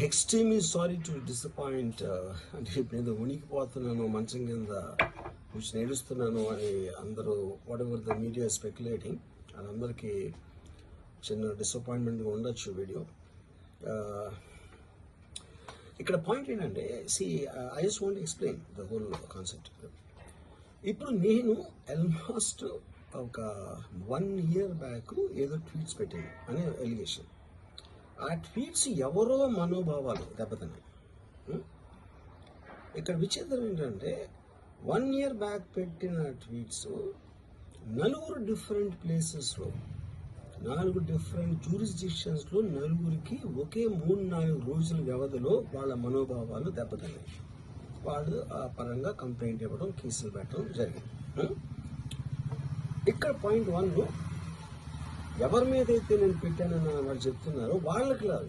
Extremely sorry to disappoint. అంటే ఇప్పుడు ఏదో ఉనికిపోతున్నాను, మంచం కింద కూర్చొని ఏడుస్తున్నాను అని అందరూ what ever the media speculating, వాళ్ళందరికీ చిన్న డిసప్పాయింట్మెంట్గా ఉండొచ్చు వీడియో. ఇక్కడ పాయింట్ ఏంటంటే, I just want explain the whole concept. ఇప్పుడు నేను ఆల్మోస్ట్ ఒక 1 year బ్యాక్ ఏదో ట్వీట్స్ పెట్టాను అనే ఎలిగేషన్. ఆ ట్వీట్స్ ఎవరో మనోభావాలు దెబ్బతిన్నాయి. ఇక్కడ విచిత్రం ఏంటంటే 1 year బ్యాక్ పెట్టిన ట్వీట్స్ 4 డిఫరెంట్ ప్లేసెస్లో, 4 డిఫరెంట్ జ్యూరిస్డిక్షన్స్లో నలుగురికి ఒకే 3-4 రోజుల వ్యవధిలో వాళ్ళ మనోభావాలు దెబ్బతిన్నాయి. వాళ్ళు ఆ పరంగా కంప్లైంట్ ఇవ్వడం, కేసులు పెట్టడం జరిగింది. ఇక్కడ పాయింట్ 1, ఎవరి మీద అయితే నేను పెట్టానని వాళ్ళు చెప్తున్నారో వాళ్ళకి